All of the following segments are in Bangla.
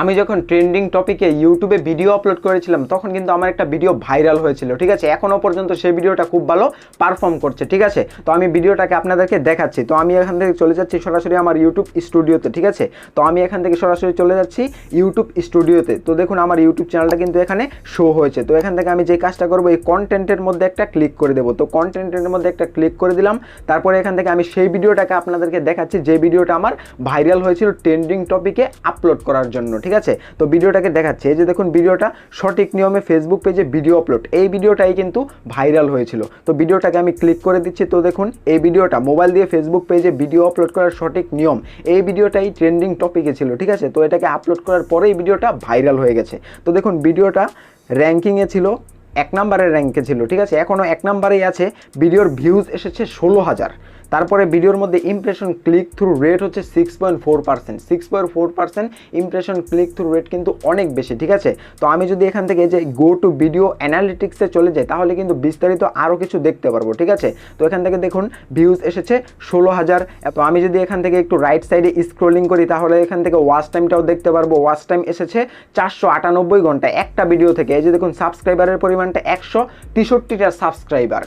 আমি যখন ট্রেন্ডিং টপিকে ইউটিউবে ভিডিও আপলোড করেছিলাম তখন কিন্তু আমার একটা ভিডিও ভাইরাল হয়েছিল, ঠিক আছে। এখনও পর্যন্ত সেই ভিডিওটা খুব ভালো পারফর্ম করছে, ঠিক আছে। তো আমি ভিডিওটাকে আপনাদেরকে দেখাচ্ছি। তো আমি এখান থেকে চলে যাচ্ছি সরাসরি আমার ইউটিউব স্টুডিওতে, ঠিক আছে। তো আমি এখান থেকে সরাসরি চলে যাচ্ছি ইউটিউব স্টুডিওতে। তো দেখুন আমার ইউটিউব চ্যানেলটা কিন্তু এখানে শো হয়েছে। তো এখান থেকে আমি যে কাজটা করবো, এই কন্টেন্টের মধ্যে একটা ক্লিক করে দেবো। তো কন্টেন্টের মধ্যে একটা ক্লিক করে দিলাম। তারপরে এখান থেকে আমি সেই ভিডিওটাকে আপনাদেরকে দেখাচ্ছি যে ভিডিওটা আমার ভাইরাল হয়েছিল ট্রেন্ডিং টপিকে আপলোড করার জন্য, ঠিক আছে। তো ভিডিওটাকে দেখাচ্ছি, এই যে দেখুন ভিডিওটা সঠিক নিয়মে ফেসবুক পেজে ভিডিও আপলোড, এই ভিডিওটাই কিন্তু ভাইরাল হয়েছিল। তো ভিডিওটাকে আমি ক্লিক করে দিচ্ছি। তো দেখুন এই ভিডিওটা মোবাইল দিয়ে ফেসবুক পেজে ভিডিও আপলোড করার সঠিক নিয়ম, এই ভিডিওটাই ট্রেন্ডিং টপিকে ছিল, ঠিক আছে। তো এটাকে আপলোড করার পরেই ভিডিওটা ভাইরাল হয়ে গেছে। তো দেখুন ভিডিওটা র্যাঙ্কিংয়ে ছিল, 1 নম্বরের র্যাঙ্কে ছিল, ঠিক আছে। এখনও 1 নম্বরেই আছে। ভিডিওর ভিউজ এসেছে 16,000। তারপরে ভিডিওর মধ্যে ইমপ্রেশন ক্লিক থ্রু রেট হচ্ছে 6.4%। 6.4% ইমপ্রেশন ক্লিক থ্রু রেট কিন্তু অনেক বেশি, ঠিক আছে। তো আমি যদি এখান থেকে যে গো টু ভিডিও অ্যানালিটিক্সে চলে যাই তাহলে কিন্তু বিস্তারিত আরও কিছু দেখতে পারবো, ঠিক আছে। তো এখান থেকে দেখুন ভিউজ এসেছে 16,000। তো আমি যদি এখান থেকে একটু রাইট সাইডে স্ক্রলিং করি তাহলে এখান থেকে ওয়াচ টাইমটাও দেখতে পারবো। ওয়াচ টাইম এসেছে 498 ঘন্টা একটা ভিডিও থেকে। এই যে দেখুন সাবস্ক্রাইবারের পরিমাণটা 163টা সাবস্ক্রাইবার।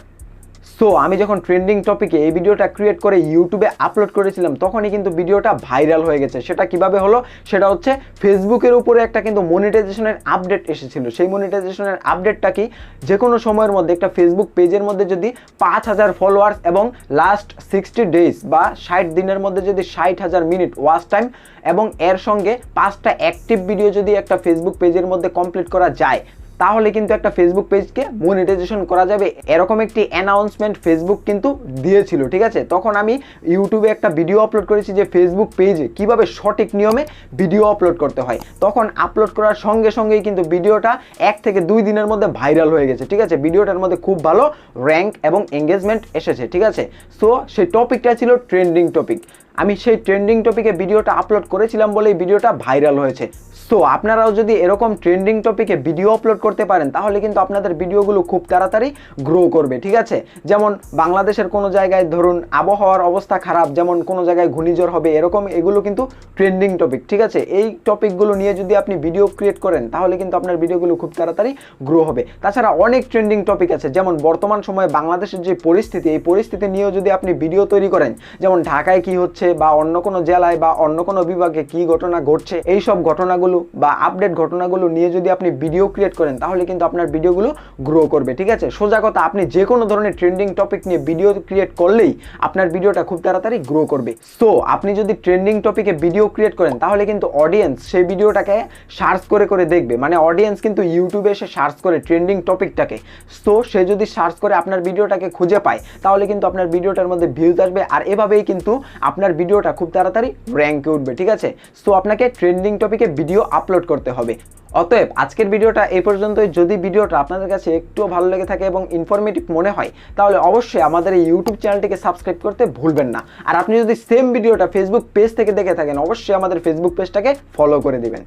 সো আমি যখন ট্রেন্ডিং টপিকে এই ভিডিওটা ক্রিয়েট করে ইউটিউবে আপলোড করেছিলাম তখনই কিন্তু ভিডিওটা ভাইরাল হয়ে গেছে। সেটা কিভাবে হলো, সেটা হচ্ছে ফেসবুকের উপরে একটা কিন্তু মনিটাইজেশনের আপডেট এসেছিল। সেই মনিটাইজেশনের আপডেটটা কি, যে কোনো সময়ের মধ্যে একটা ফেসবুক পেজের মধ্যে যদি 5,000 ফলোয়ার্স এবং লাস্ট 60 ডেজ বা 60 দিনের মধ্যে যদি 60,000 মিনিট ওয়াচ টাইম এবং এর সঙ্গে 5টা অ্যাক্টিভ ভিডিও যদি একটা ফেসবুক পেজের মধ্যে কমপ্লিট করা যায় তাহলে কিন্তু একটা ফেসবুক পেজকে মনিটাইজেশন করা যাবে, এরকম একটি অ্যানাউন্সমেন্ট ফেসবুক কিন্তু দিয়েছিল, ঠিক আছে। তখন আমি ইউটিউবে একটা ভিডিও আপলোড করেছি যে ফেসবুক পেজে কিভাবে সঠিক নিয়মে ভিডিও আপলোড করতে হয়। তখন আপলোড করার সঙ্গে সঙ্গেই কিন্তু ভিডিওটা 1 থেকে 2 দিনের মধ্যে ভাইরাল হয়ে গেছে, ঠিক আছে। ভিডিওটার মধ্যে খুব ভালো র্যাঙ্ক এবং এঙ্গেজমেন্ট এসেছে, ঠিক আছে। সো সেই টপিকটা ছিল ট্রেন্ডিং টপিক। আমি সেই ট্রেন্ডিং টপিকে ভিডিওটা আপলোড করেছিলাম বলেই ভিডিওটা ভাইরাল হয়েছে। সো আপনারাও যদি এরকম ট্রেন্ডিং টপিকে ভিডিও আপলোড করতে পারেন তাহলে কিন্তু আপনাদের ভিডিওগুলো খুব তাড়াতাড়ি গ্রো করবে, ঠিক আছে। যেমন বাংলাদেশের কোনো জায়গায় ধরুন আবহাওয়ার অবস্থা খারাপ, যেমন কোনো জায়গায় ঘূর্ণিঝড় হবে, এরকম এগুলো কিন্তু ট্রেন্ডিং টপিক, ঠিক আছে। এই টপিকগুলো নিয়ে যদি আপনি ভিডিও ক্রিয়েট করেন তাহলে কিন্তু আপনার ভিডিওগুলো খুব তাড়াতাড়ি গ্রো হবে। তাছাড়া অনেক ট্রেন্ডিং টপিক আছে, যেমন বর্তমান সময়ে বাংলাদেশের যে পরিস্থিতি, এই পরিস্থিতি নিয়েও যদি আপনি ভিডিও তৈরি করেন, যেমন ঢাকায় কি হচ্ছে বা অন্য কোনো জেলায় বা অন্য কোনো বিভাগে কি ঘটনা ঘটছে, এই সব ঘটনাগুলো বা আপডেট ঘটনাগুলো নিয়ে যদি আপনি ভিডিও ক্রিয়েট করেন তাহলে কিন্তু আপনার ভিডিওগুলো গ্রো করবে, ঠিক আছে। সোজা কথা, আপনি যে কোনো ধরনের ট্রেন্ডিং টপিক নিয়ে ভিডিও ক্রিয়েট করলেই আপনার ভিডিওটা খুব তাড়াতাড়ি গ্রো করবে। সো আপনি যদি ট্রেন্ডিং টপিকে ভিডিও ক্রিয়েট করেন তাহলে কিন্তু অডিয়েন্স সেই ভিডিওটাকে সার্চ করে করে দেখবে, মানে অডিয়েন্স কিন্তু ইউটিউবে এসে সার্চ করে ট্রেন্ডিং টপিকটাকে। সো সে যদি সার্চ করে আপনার ভিডিওটাকে খুঁজে পায় তাহলে কিন্তু আপনার ভিডিওটার মধ্যে ভিউজ আসবে, আর এভাবেই কিন্তু আপনার ভিডিওটা খুব তাড়াতাড়ি র্যাঙ্কে উঠবে, ঠিক আছে। সো আপনাকে ট্রেন্ডিং টপিকে ভিডিও আপলোড করতে হবে। অতএব আজকের ভিডিওটা এই পর্যন্তই। যদি ভিডিওটা আপনাদের কাছে একটুও ভালো লেগে থাকে এবং ইনফরমেটিভ মনে হয় তাহলে অবশ্যই আমাদের এই ইউটিউব চ্যানেলটিকে সাবস্ক্রাইব করতে ভুলবেন না। আর আপনি যদি সেম ভিডিওটা ফেসবুক পেজ থেকে দেখে থাকেন অবশ্যই আমাদের ফেসবুক পেজটাকে ফলো করে দিবেন।